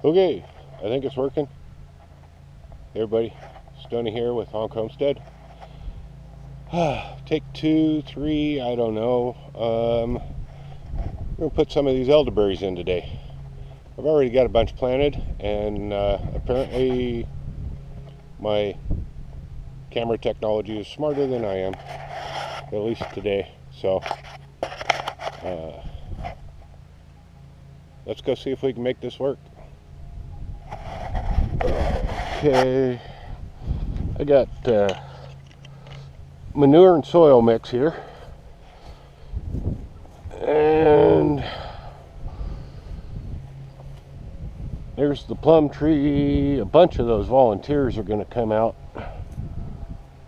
Okay, I think it's working. Hey everybody, Stoney here with Honk Homestead. Take 2, 3, I don't know. We're going to put some of these elderberries in today. I've already got a bunch planted, and apparently my camera technology is smarter than I am, at least today. So, let's go see if we can make this work. Okay, I got manure and soil mix here, and there's the plum tree. A bunch of those volunteers are going to come out.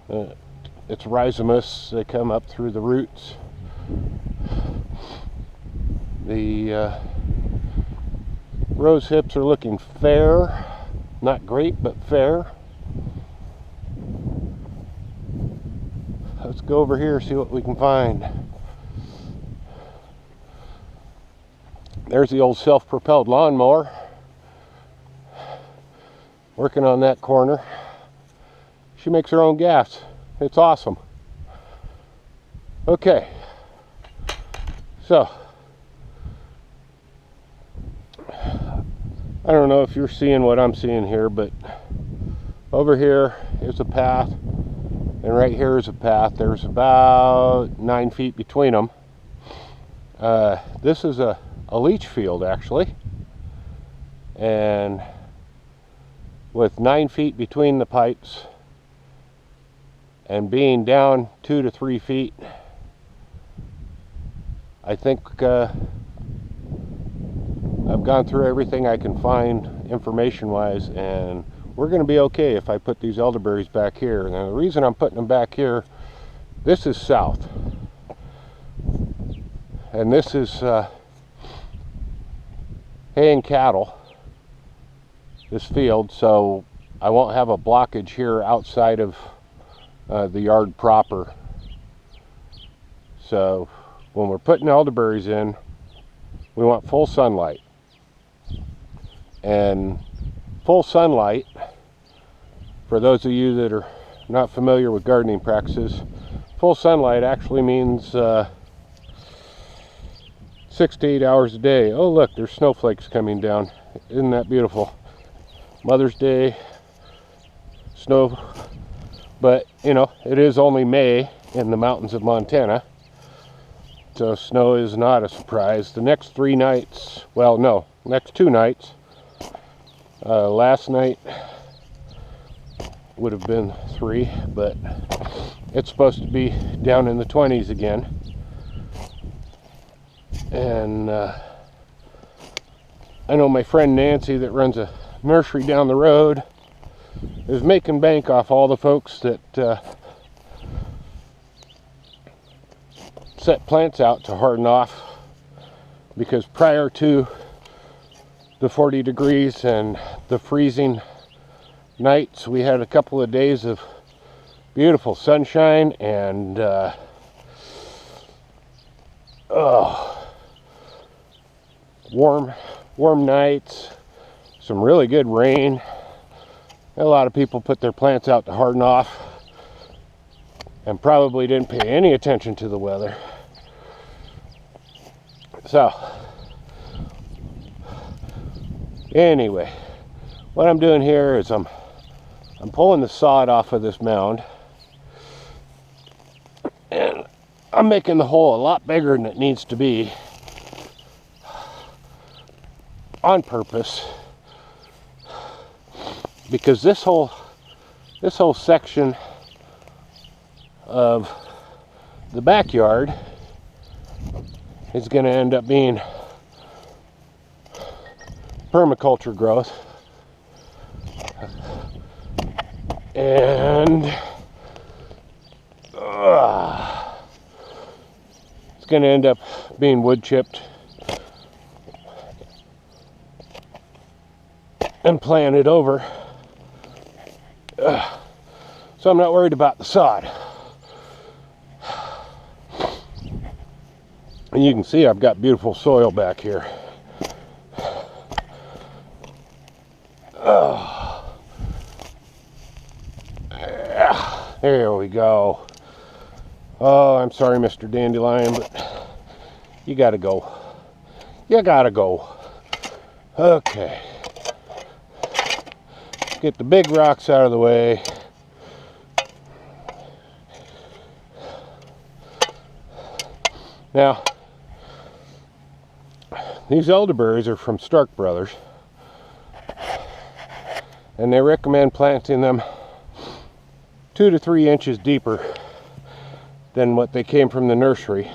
It's rhizomus. They come up through the roots. The rose hips are looking fair. Not great, but fair. Let's go over here, see what we can find. There's the old self-propelled lawnmower. Working on that corner. She makes her own gas. It's awesome. Okay. So, I don't know if you're seeing what I'm seeing here, but over here is a path, and right here is a path. There's about 9 feet between them. This is a leach field, actually, and with 9 feet between the pipes and being down 2 to 3 feet, I think I've gone through everything I can find information-wise, and we're going to be okay if I put these elderberries back here. Now, the reason I'm putting them back here, this is south, and this is hay and cattle, this field, so I won't have a blockage here outside of the yard proper. So when we're putting elderberries in, we want full sunlight. And full sunlight, for those of you that are not familiar with gardening practices, full sunlight actually means 6 to 8 hours a day. Oh look, there's snowflakes coming down. Isn't that beautiful? Mother's Day, snow, but you know, it is only May in the mountains of Montana, so snow is not a surprise. The next 3 nights, well no, next 2 nights, last night would have been 3, but it's supposed to be down in the 20s again. And I know my friend Nancy that runs a nursery down the road is making bank off all the folks that set plants out to harden off, because prior to the 40 degrees and the freezing nights, we had a couple of days of beautiful sunshine and warm nights, some really good rain. A lot of people put their plants out to harden off and probably didn't pay any attention to the weather. So anyway, what I'm doing here is I'm pulling the sod off of this mound, and I'm making the hole a lot bigger than it needs to be on purpose, because this whole section of the backyard is going to end up being permaculture growth, and it's going to end up being wood chipped and planted over, so I'm not worried about the sod. And you can see I've got beautiful soil back here. There we go. Oh, I'm sorry, Mr. Dandelion, but you gotta go. You gotta go. Okay. Get the big rocks out of the way. Now, these elderberries are from Stark Brothers, and they recommend planting them 2 to 3 inches deeper than what they came from the nursery.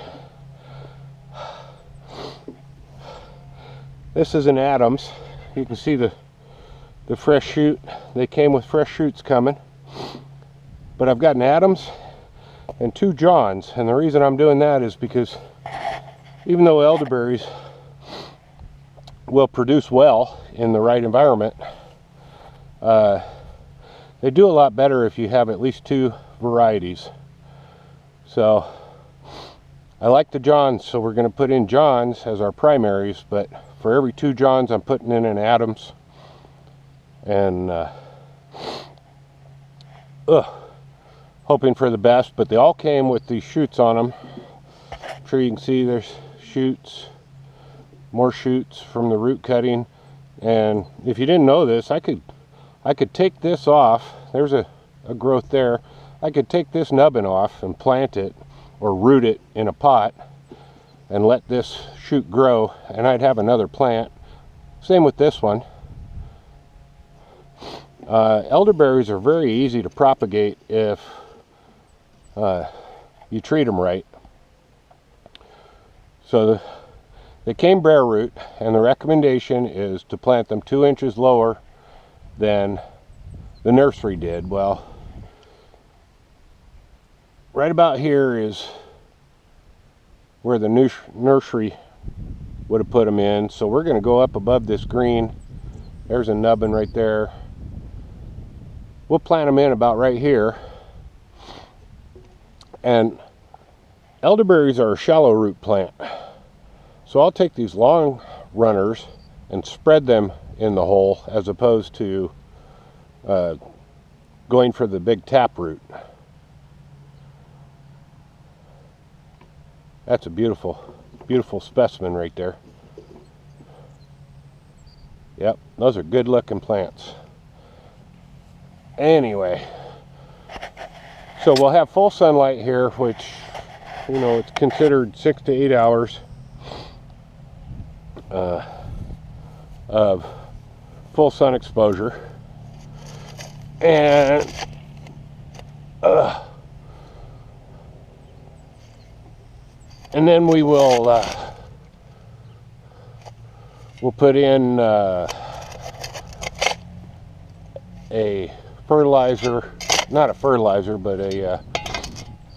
This is an Adams. You can see the fresh shoot. They came with fresh shoots coming. But I've got an Adams and 2 Johns, and the reason I'm doing that is because even though elderberries will produce well in the right environment, they do a lot better if you have at least 2 varieties. So I like the Johns, so we're going to put in Johns as our primaries, but for every 2 Johns I'm putting in an Adams. And hoping for the best, but they all came with these shoots on them. I'm sure you can see there's shoots, more shoots from the root cutting. And if you didn't know this, I could take this off. There's a growth there. I could take this nubbin off and plant it or root it in a pot and let this shoot grow, and I'd have another plant. Same with this one. Elderberries are very easy to propagate if you treat them right. So they came bare root, and the recommendation is to plant them 2 inches lower than the nursery did. Well, right about here is where the nursery would have put them in. So we're going to go up above this green. There's a nubbin right there. We'll plant them in about right here. And elderberries are a shallow root plant. So I'll take these long runners and spread them in the hole as opposed to going for the big taproot. That's a beautiful, beautiful specimen right there. Yep, those are good looking plants. Anyway, so we'll have full sunlight here, which, you know, it's considered 6 to 8 hours of full sun exposure. And then we will we'll put in a fertilizer, not a fertilizer, but a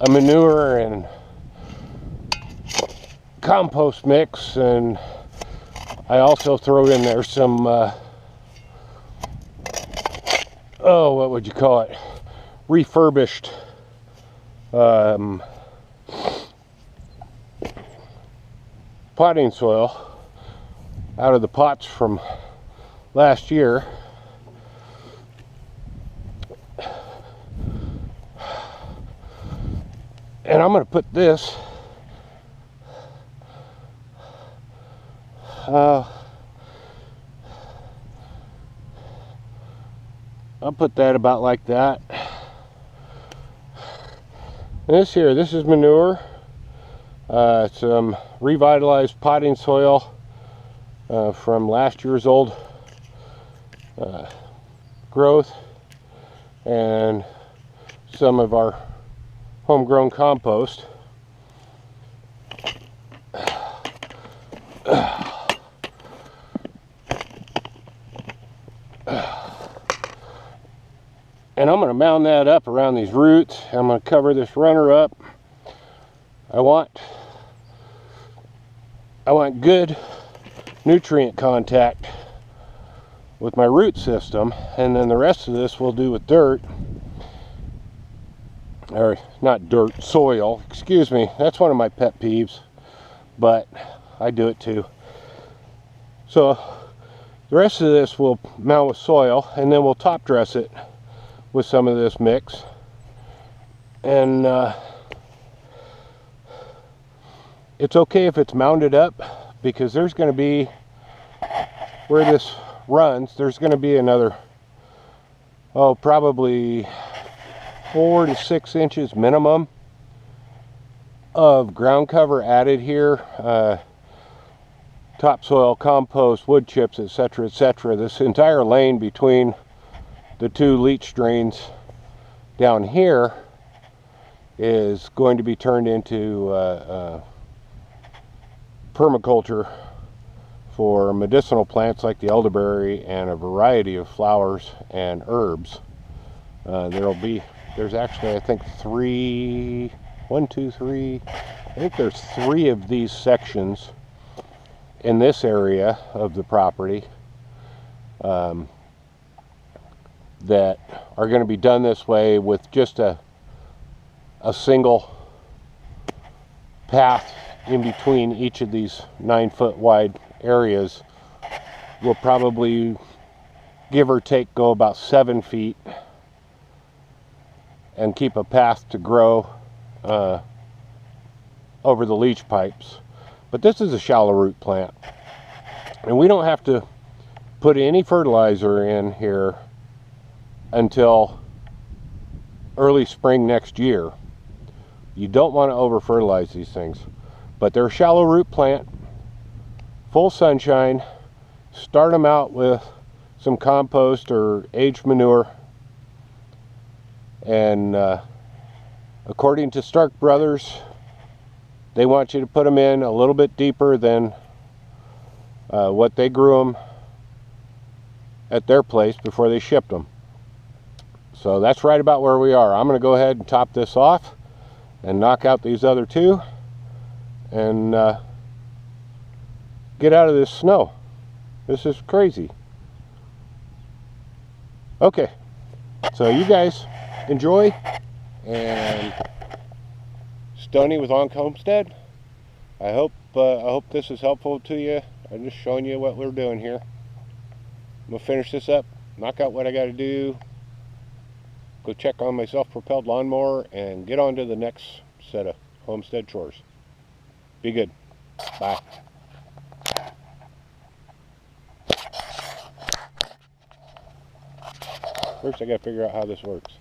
manure and compost mix, and I also throw in there some oh, what would you call it, refurbished potting soil out of the pots from last year. And I'm going to put this I'll put that about like that. And this is manure. Some revitalized potting soil from last year's old growth, and some of our homegrown compost. And I'm going to mound that up around these roots. I'm going to cover this runner up. I want good nutrient contact with my root system, and then the rest of this we'll do with dirt, or not dirt, soil, excuse me. That's one of my pet peeves, but I do it too. So The rest of this we'll mound with soil, and then we'll top dress it with some of this mix. And it's okay if it's mounded up, because there's going to be, where this runs, there's going to be another, oh, probably 4 to 6 inches minimum of ground cover added here. Topsoil, compost, wood chips, etc., etc. This entire lane between the two leach drains down here is going to be turned into permaculture for medicinal plants like the elderberry and a variety of flowers and herbs. There's actually, I think, 3, 1, 2, 3, I think there's 3 of these sections in this area of the property that are going to be done this way, with just a single path in between each of these 9-foot wide areas. Will probably, give or take, go about 7 feet and keep a path to grow over the leach pipes. But this is a shallow root plant, and we don't have to put any fertilizer in here until early spring next year. You don't want to over fertilize these things, but they're a shallow root plant, full sunshine. Start them out with some compost or aged manure, and according to Stark Brothers, they want you to put them in a little bit deeper than what they grew them at their place before they shipped them. So that's right about where we are. I'm going to go ahead and top this off and knock out these other 2 and get out of this snow. This is crazy. Okay, so you guys enjoy, and Stoney with On Homestead. I hope this is helpful to you. I'm just showing you what we're doing here. I'm gonna finish this up, knock out what I got to do, go check on my self-propelled lawnmower, and get on to the next set of homestead chores. Be good. Bye. First, I got to figure out how this works.